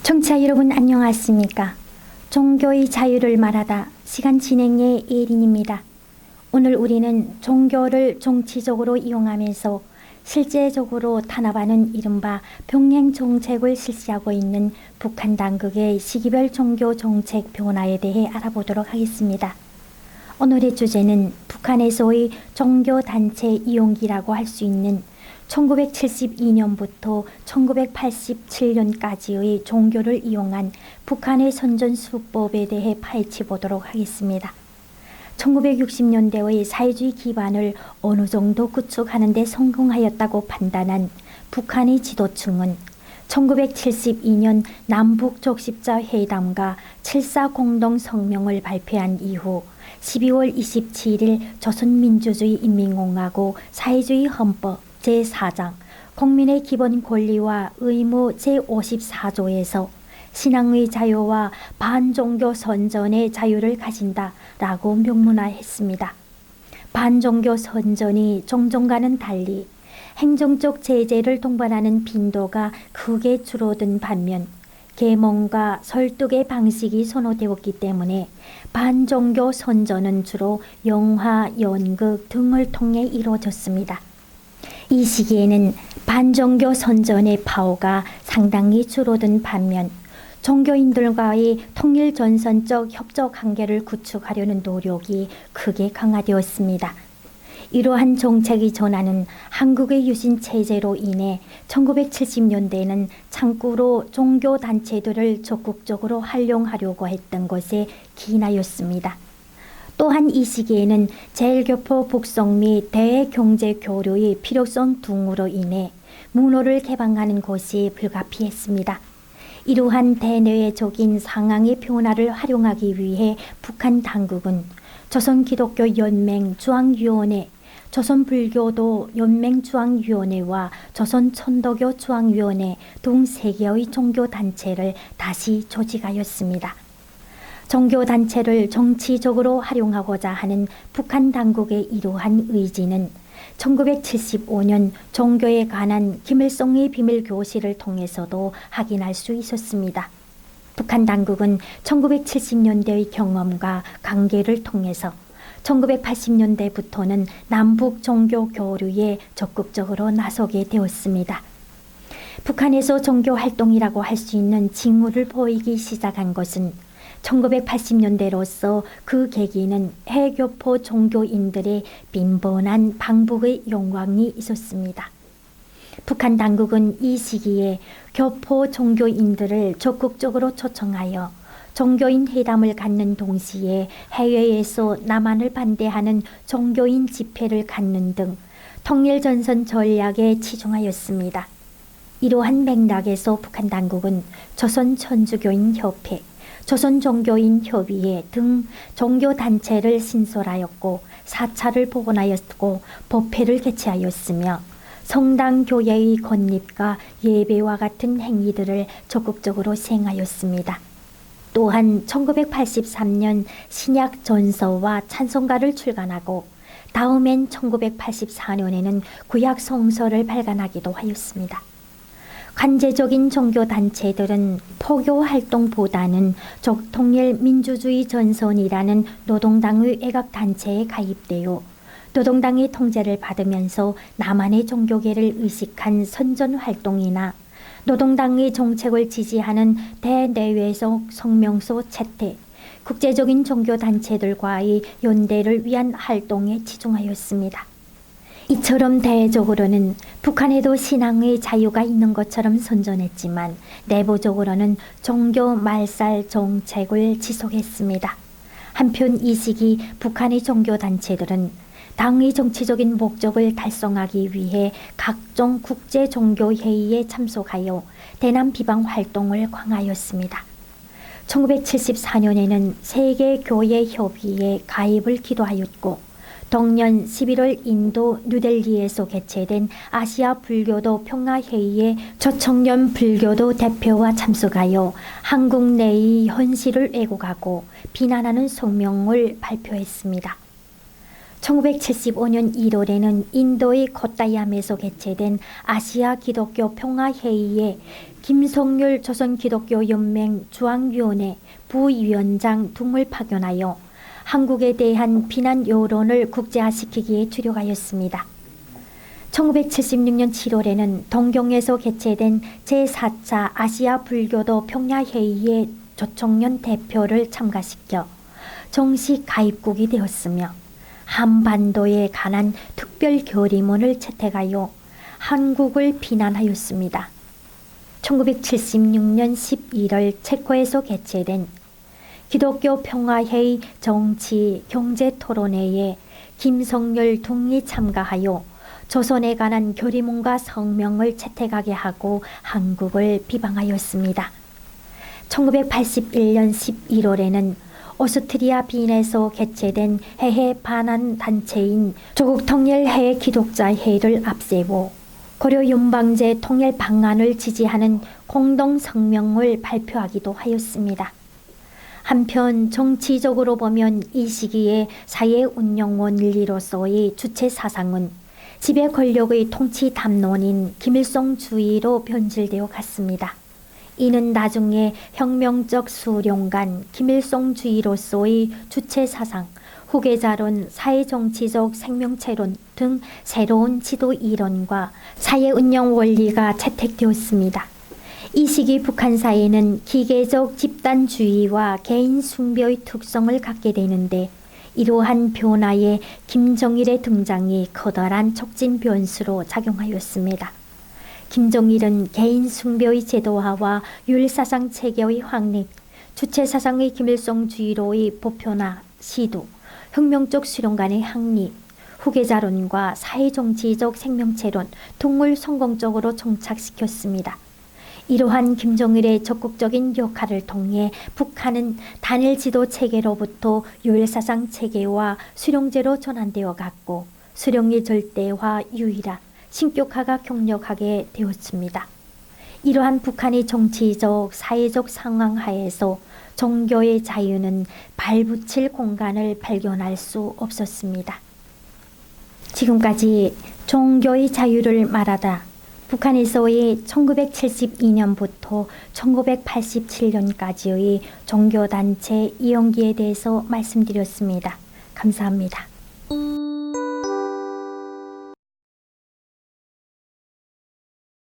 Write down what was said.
청취자 여러분 안녕하십니까? 종교의 자유를 말하다 시간 진행의 예린입니다. 오늘 우리는 종교를 정치적으로 이용하면서 실제적으로 탄압하는 이른바 병행 정책을 실시하고 있는 북한 당국의 시기별 종교 정책 변화에 대해 알아보도록 하겠습니다. 오늘의 주제는 북한에서의 종교단체 이용기라고 할 수 있는 1972년부터 1987년까지의 종교를 이용한 북한의 선전수법에 대해 파헤쳐 보도록 하겠습니다. 1960년대의 사회주의 기반을 어느 정도 구축하는 데 성공하였다고 판단한 북한의 지도층은 1972년 남북적십자 회담과 7.4 공동성명을 발표한 이후 12월 27일 조선민주주의인민공화국 사회주의 헌법 제4장 국민의 기본 권리와 의무 제54조에서 신앙의 자유와 반종교 선전의 자유를 가진다라고 명문화했습니다. 반종교 선전이 종종과는 달리 행정적 제재를 동반하는 빈도가 크게 줄어든 반면 계몽과 설득의 방식이 선호되었기 때문에 반종교 선전은 주로 영화, 연극 등을 통해 이루어졌습니다. 이 시기에는 반종교 선전의 파워가 상당히 줄어든 반면 종교인들과의 통일전선적 협조 관계를 구축하려는 노력이 크게 강화되었습니다. 이러한 정책의 전환은 한국의 유신 체제로 인해 1970년대에는 창구로 종교단체들을 적극적으로 활용하려고 했던 것에 기인하였습니다. 또한 이 시기에는 제일교포 북송 및 대외경제교류의 필요성 등으로 인해 문호를 개방하는 것이 불가피했습니다. 이러한 대내외적인 상황의 변화를 활용하기 위해 북한 당국은 조선기독교연맹 중앙위원회, 조선불교도 연맹중앙위원회와 조선천도교 중앙위원회 등 3개의 종교단체를 다시 조직하였습니다. 종교단체를 정치적으로 활용하고자 하는 북한 당국의 이러한 의지는 1975년 종교에 관한 김일성의 비밀교실을 통해서도 확인할 수 있었습니다. 북한 당국은 1970년대의 경험과 관계를 통해서 1980년대부터는 남북 종교 교류에 적극적으로 나서게 되었습니다. 북한에서 종교 활동이라고 할 수 있는 징후를 보이기 시작한 것은 1980년대로서 그 계기는 해교포 종교인들의 빈번한 방북의 영광이 있었습니다. 북한 당국은 이 시기에 교포 종교인들을 적극적으로 초청하여 종교인 회담을 갖는 동시에 해외에서 남한을 반대하는 종교인 집회를 갖는 등 통일전선 전략에 치중하였습니다. 이러한 맥락에서 북한 당국은 조선천주교인협회, 조선종교인협의회 등 종교단체를 신설하였고 사찰을 복원하였고 법회를 개최하였으며 성당교회의 건립과 예배와 같은 행위들을 적극적으로 시행하였습니다. 또한 1983년 신약 전서와 찬송가를 출간하고 다음엔 1984년에는 구약 성서를 발간하기도 하였습니다. 관제적인 종교단체들은 포교 활동보다는 적통일민주주의 전선이라는 노동당의 애각단체에 가입되어 노동당의 통제를 받으면서 남한의 종교계를 의식한 선전활동이나 노동당의 정책을 지지하는 대내외적 성명서 채택, 국제적인 종교단체들과의 연대를 위한 활동에 치중하였습니다. 이처럼 대외적으로는 북한에도 신앙의 자유가 있는 것처럼 선전했지만 내부적으로는 종교 말살 정책을 지속했습니다. 한편 이 시기 북한의 종교단체들은 당의 정치적인 목적을 달성하기 위해 각종 국제종교회의에 참석하여 대남 비방 활동을 강화하였습니다. 1974년에는 세계교회협의회에 가입을 기도하였고 동년 11월 인도 뉴델리에서 개최된 아시아 불교도 평화회의에 조청년 불교도 대표와 참석하여 한국 내의 현실을 왜곡하고 비난하는 성명을 발표했습니다. 1975년 1월에는 인도의 코타얌에서 개최된 아시아 기독교 평화회의에 김성률 조선기독교연맹 중앙위원회 부위원장 등을 파견하여 한국에 대한 비난 여론을 국제화시키기에 주력하였습니다. 1976년 7월에는 동경에서 개최된 제4차 아시아 불교도 평화회의에 조총련 대표를 참가시켜 정식 가입국이 되었으며 한반도에 관한 특별 결의문을 채택하여 한국을 비난하였습니다. 1976년 11월 체코에서 개최된 기독교 평화회의 정치 경제 토론회에 김성열 등이 참가하여 조선에 관한 결의문과 성명을 채택하게 하고 한국을 비방하였습니다. 1981년 11월에는 오스트리아 빈에서 개최된 해외 반환 단체인 조국통일해외 기독자회의를 앞세워 고려연방제 통일 방안을 지지하는 공동성명을 발표하기도 하였습니다. 한편 정치적으로 보면 이 시기에 사회운영 원리로서의 주체 사상은 지배 권력의 통치 담론인 김일성주의로 변질되어 갔습니다. 이는 나중에 혁명적 수령관 김일성주의로서의 주체사상, 후계자론, 사회정치적 생명체론 등 새로운 지도 이론과 사회운영 원리가 채택되었습니다. 이 시기 북한 사회는 기계적 집단주의와 개인 숭배의 특성을 갖게 되는데 이러한 변화에 김정일의 등장이 커다란 촉진 변수로 작용하였습니다. 김정일은 개인 숭배의 제도화와 율사상 체계의 확립, 주체사상의 김일성주의로의 보편화, 시도, 혁명적 수령관의 확립, 후계자론과 사회정치적 생명체론 등을 성공적으로 정착시켰습니다. 이러한 김정일의 적극적인 역할을 통해 북한은 단일 지도 체계로부터 율사상 체계와 수령제로 전환되어 갔고 수령의 절대화, 유일화, 신격화가 격력하게 되었습니다. 이러한 북한의 정치적, 사회적 상황 하에서 종교의 자유는 발붙일 공간을 발견할 수 없었습니다. 지금까지 종교의 자유를 말하다 북한에서의 1972년부터 1987년까지의 종교단체 이용기에 대해서 말씀드렸습니다. 감사합니다.